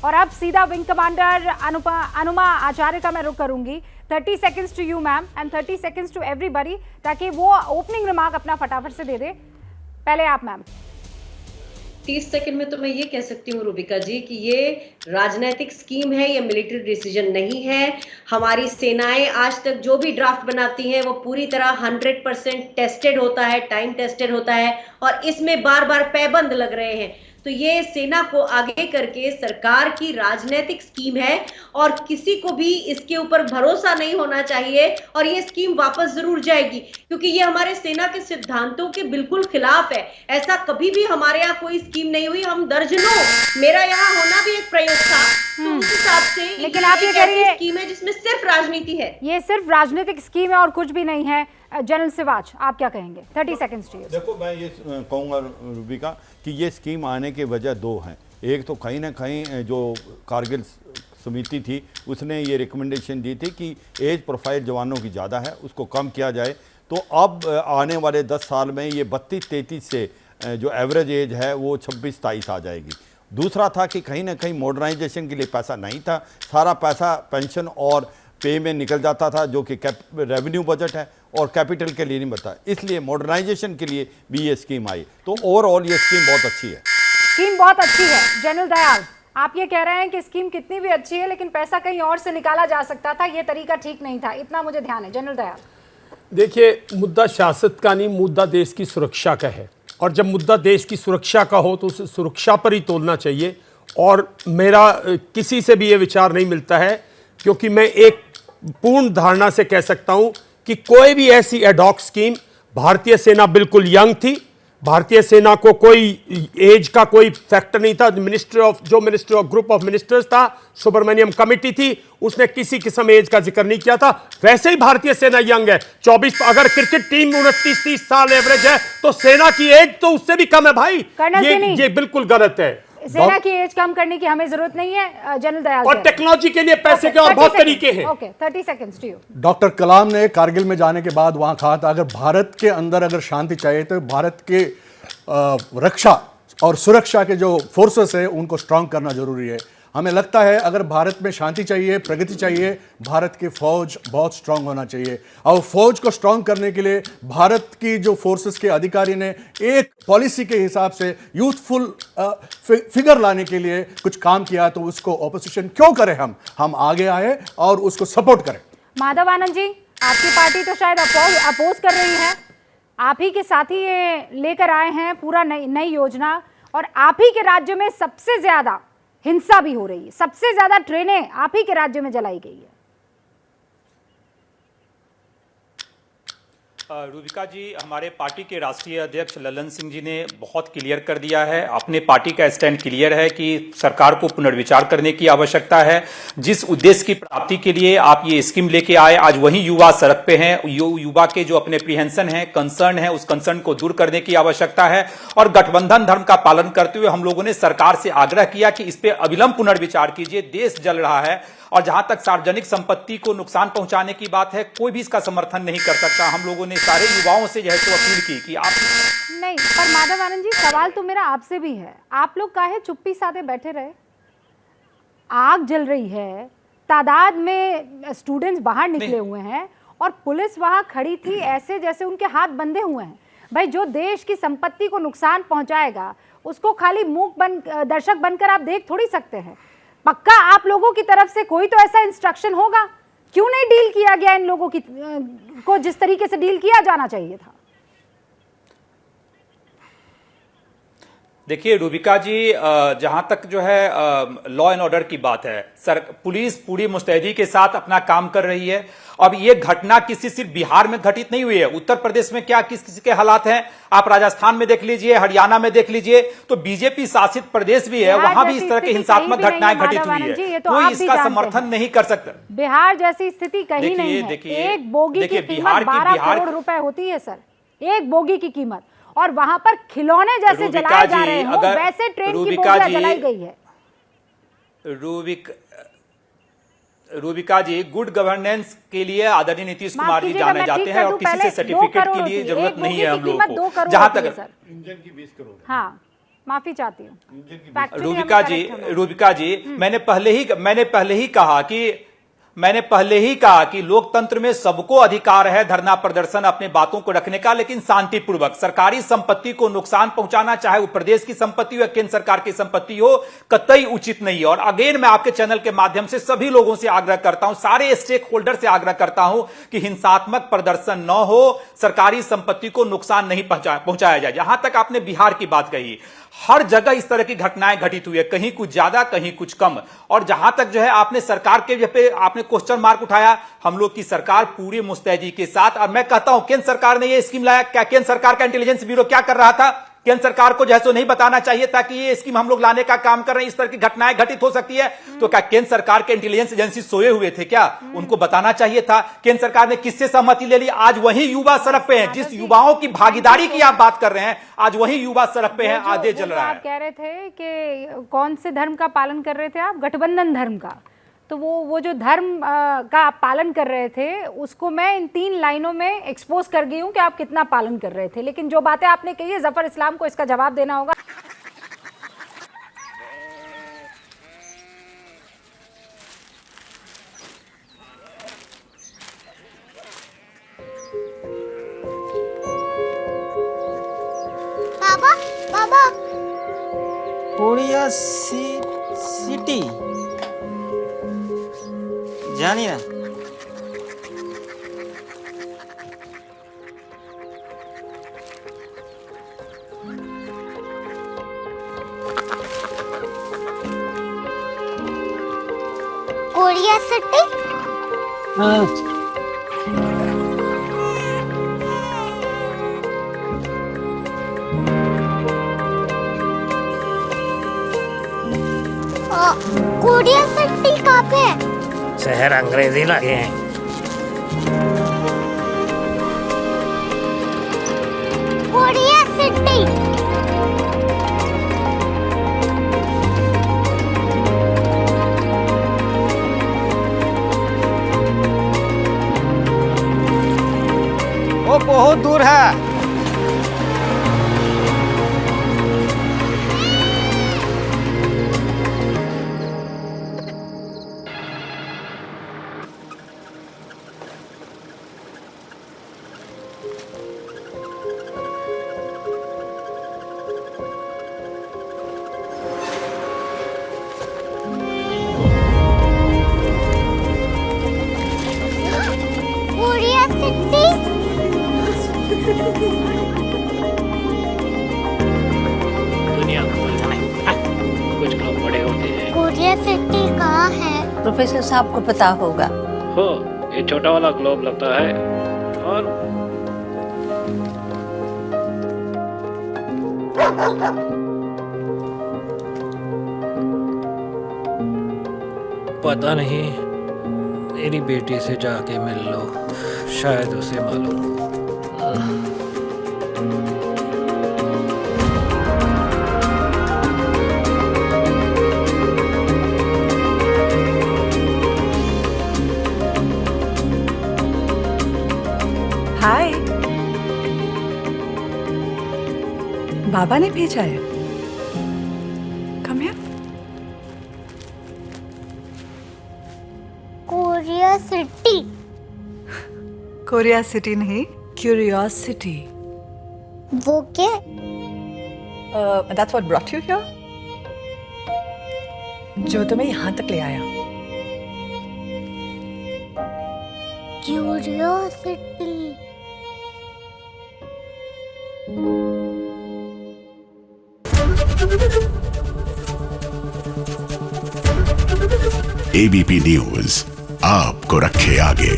और अब सीधा विंग कमांडर अनुमा आचार्य का मैं रुख करूंगी। 30 seconds to you ma'am and 30 seconds to everybody, ताकि वो ओपनिंग रिमार्क अपना फटाफट से दे दे। पहले आप मैम। 30 सेकंड में तो मैं ये कह सकती हूँ रूबिका जी कि ये राजनीतिक स्कीम है, ये मिलिट्री डिसीजन नहीं है। हमारी सेनाएं आज तक जो भी ड्राफ्ट बनाती हैं वो पूरी तरह 100% टेस्टेड होता है, टाइम टेस्टेड होता है, और इसमें बार बार पैबंद लग रहे हैं। तो ये सेना को आगे करके सरकार की राजनीतिक स्कीम है और किसी को भी इसके ऊपर भरोसा नहीं होना चाहिए, और ये स्कीम वापस जरूर जाएगी क्योंकि ये हमारे सेना के सिद्धांतों के बिल्कुल खिलाफ है। ऐसा कभी भी हमारे यहाँ कोई स्कीम नहीं हुई। हम दर्जनों, मेरा यहाँ होना भी एक प्रयोग था, तो उस हिसाब से लेकिन आप ये कह रही है स्कीम है जिसमें सिर्फ राजनीति है। ये सिर्फ राजनीतिक स्कीम है और कुछ भी नहीं है। जनरल सिवाच, आप क्या कहेंगे? 30 सेकंड्स टू यू। देखो, मैं ये कहूँगा रूबिका कि ये स्कीम आने के वजह दो हैं। एक तो कहीं ना कहीं जो कारगिल समिति थी उसने ये रिकमेंडेशन दी थी कि एज प्रोफाइल जवानों की ज़्यादा है, उसको कम किया जाए। तो अब आने वाले 10 साल में ये 32-33 से जो एवरेज एज है वो 26-27 आ जाएगी। दूसरा था कि कहीं ना कहीं मॉडर्नाइजेशन के लिए पैसा नहीं था, सारा पैसा पेंशन और पे में निकल जाता था, जो कि रेवेन्यू बजट है और कैपिटल के लिए नहीं बता, इसलिए मॉडर्नाइजेशन के लिए भी ये स्कीम आई। तो ओवरऑल ये स्कीम बहुत अच्छी है। स्कीम बहुत अच्छी है। जनरल दयाल, आप ये कह रहे हैं कि स्कीम कितनी भी अच्छी है लेकिन पैसा कहीं और से निकाला जा सकता था, ये तरीका ठीक नहीं था, इतना मुझे ध्यान है। जनरल दयाल, देखिए, मुद्दा सियासत का नहीं, मुद्दा देश की सुरक्षा का है, और जब मुद्दा देश की सुरक्षा का हो तो उसे सुरक्षा पर ही तोलना चाहिए। और मेरा किसी से भी ये विचार नहीं मिलता है, क्योंकि मैं एक पूर्ण धारणा से कह सकता हूं कि कोई भी ऐसी एडॉक स्कीम, भारतीय सेना बिल्कुल यंग थी, भारतीय सेना को कोई एज का कोई फैक्टर नहीं था। Minister of group of ministers था, सुब्रमण्यम कमेटी थी, उसने किसी किस्म एज का जिक्र नहीं किया था। वैसे ही भारतीय सेना यंग है, 24, अगर क्रिकेट टीम में 29-30 साल एवरेज है तो सेना की एज तो उससे भी कम है भाई। ये बिल्कुल गलत है। सेना की एज कम करने की हमें जरूरत नहीं है। जनरल दयाल, और टेक्नोलॉजी के लिए पैसे के और बहुत तरीके हैं। Okay, 30 seconds to you. Doctor Kalam ने कारगिल में जाने के बाद वहां कहा था, अगर भारत के अंदर अगर शांति चाहिए तो भारत के रक्षा और सुरक्षा के जो फोर्सेस है उनको स्ट्रांग करना जरूरी है। हमें लगता है अगर भारत में शांति चाहिए, प्रगति चाहिए, भारत की फौज बहुत स्ट्रांग होना चाहिए। और फौज को स्ट्रांग करने के लिए भारत की जो फोर्सेस के अधिकारी ने एक पॉलिसी के हिसाब से यूथफुल फिगर लाने के लिए कुछ काम किया, तो उसको ऑपोजिशन क्यों करें? हम आगे आए और उसको सपोर्ट करें। माधव आनंद जी, आपकी पार्टी तो शायद अपोज कर रही है, आप ही के साथी ये लेकर आए हैं पूरा नई योजना, और आप ही के राज्य में सबसे ज्यादा हिंसा भी हो रही है, सबसे ज्यादा ट्रेनें आप ही के राज्य में जलाई गई है। रूबिका जी, हमारे पार्टी के राष्ट्रीय अध्यक्ष ललन सिंह जी ने बहुत क्लियर कर दिया है, अपने पार्टी का स्टैंड क्लियर है कि सरकार को पुनर्विचार करने की आवश्यकता है। जिस उद्देश्य की प्राप्ति के लिए आप ये स्कीम लेके आए, आज वही युवा सड़क पे हैं। युवा के जो अपने एप्रीहेंशन है, कंसर्न है, उस कंसर्न को दूर करने की आवश्यकता है। और गठबंधन धर्म का पालन करते हुए हम लोगों ने सरकार से आग्रह किया कि इस पे अविलंब पुनर्विचार कीजिए। देश जल रहा है, और जहां तक सार्वजनिक संपत्ति को नुकसान पहुंचाने की बात है, कोई भी इसका समर्थन नहीं कर सकता। हम लोगों ने सारे युवाओं से जो है तो अपील की कि आप नहीं, पर माधव आनंद जी, सवाल तो मेरा आपसे भी है, आप लोग काहे चुप्पी साधे बैठे रहे? आग जल रही है, तादाद में स्टूडेंट्स बाहर निकले हुए हैं और पुलिस वहां खड़ी थी ऐसे जैसे उनके हाथ बंधे हुए हैं। भाई, जो देश की संपत्ति को नुकसान पहुंचाएगा उसको खाली मूक दर्शक बनकर आप देख थोड़ी सकते हैं। पक्का आप लोगों की तरफ से कोई तो ऐसा इंस्ट्रक्शन होगा, क्यों नहीं डील किया गया इन लोगों को जिस तरीके से डील किया जाना चाहिए था? देखिए रूबिका जी, जहां तक जो है लॉ एंड ऑर्डर की बात है, पुलिस पूरी मुस्तैदी के साथ अपना काम कर रही है। अब ये घटना किसी सिर्फ बिहार में घटित नहीं हुई है, उत्तर प्रदेश में क्या किस के हालात हैं आप राजस्थान में देख लीजिए, हरियाणा में देख लीजिए, तो बीजेपी शासित प्रदेश भी है, वहां भी इस तरह की हिंसात्मक घटनाएं घटित हुई है, कोई इसका समर्थन नहीं कर सकता। बिहार जैसी स्थिति कहीं नहीं है। एक बोगी की कीमत 12 करोड़ रुपए होती है सर, एक बोगी की कीमत, और वहां पर खिलौने जैसे जलाए जा रहे हैं, वैसे ट्रेन की बोगियां जलाई गई है। रूबिका जी, गुड गवर्नेंस के लिए आदरणीय नीतीश कुमार जी जाने जाते हैं, और किसी से सर्टिफिकेट के लिए जरूरत नहीं है हम लोगों को। जहां तक इंजन की 20 करोड़, हाँ, माफी चाहती हूँ। Factually रूबिका हमें जी, correct होना है। रूबिका जी, मैंने पहले ही कहा कि लोकतंत्र में सबको अधिकार है धरना प्रदर्शन अपने बातों को रखने का, लेकिन शांतिपूर्वक। सरकारी संपत्ति को नुकसान पहुंचाना, चाहे वो प्रदेश की संपत्ति हो या केंद्र सरकार की संपत्ति हो, कतई उचित नहीं है। और अगेन मैं आपके चैनल के माध्यम से सभी लोगों से आग्रह करता हूं, सारे स्टेक होल्डर से आग्रह करता हूं कि हिंसात्मक प्रदर्शन न हो, सरकारी संपत्ति को नुकसान नहीं पहुंचाया जाए। जहां तक आपने बिहार की बात कही, हर जगह इस तरह की घटनाएं घटित हुई है, कहीं कुछ ज्यादा कहीं कुछ कम। और जहां तक जो है आपने सरकार के पे आपने क्वेश्चन मार्क उठाया, हम लोग की सरकार पूरी मुस्तैदी के साथ, और मैं कहता हूं केंद्र सरकार ने ये स्कीम लाया, क्या केंद्र सरकार का इंटेलिजेंस ब्यूरो क्या कर रहा था? केंद्र सरकार को जो है सो नहीं बताना चाहिए था कि ये स्कीम हम लोग लाने का काम कर रहे हैं, इस तरह की घटनाएं घटित हो सकती है। तो क्या केंद्र सरकार के इंटेलिजेंस एजेंसी सोए हुए थे क्या? उनको बताना चाहिए था। केंद्र सरकार ने किससे सहमति ले ली? आज वही युवा सड़क पे हैं, जिस युवाओं की भागीदारी की आप बात कर रहे हैं, आज वही युवा सड़क पे हैं, आदेश जल रहा आप है। कह रहे थे कि कौन से धर्म का पालन कर रहे थे आप? गठबंधन धर्म का। तो वो जो धर्म का आप पालन कर रहे थे, उसको मैं इन 3 लाइनों में एक्सपोज कर गई हूं कि आप कितना पालन कर रहे थे। लेकिन जो बातें आपने कही है, जफर इस्लाम को इसका जवाब देना होगा। बाबा बाबा कोरिया सिटी जानी ना। कोरिया सिटी कोरिया सिटी कहाँ पे है? शहर अंग्रेजी लगे हैं। कोरिया सिटी वो बहुत दूर है। कोरिया सिटी दुनिया को कुछ लोग बड़े होते हैं। कोरिया सिटी कहाँ है? प्रोफेसर साहब को पता होगा। हो, ये छोटा वाला ग्लोब लगता है और पता नहीं, मेरी बेटी से जाके मिल लो, शायद उसे मालूम हो। हाय, बाबा ने भेजा है। Come here. Korea city Korea city नहीं, क्यूरियोसिटी। वो क्या? That's what brought you here, जो तुम्हें यहाँ तक ले आया। क्यूरियोसिटी एबीपी न्यूज आपको रखे आगे।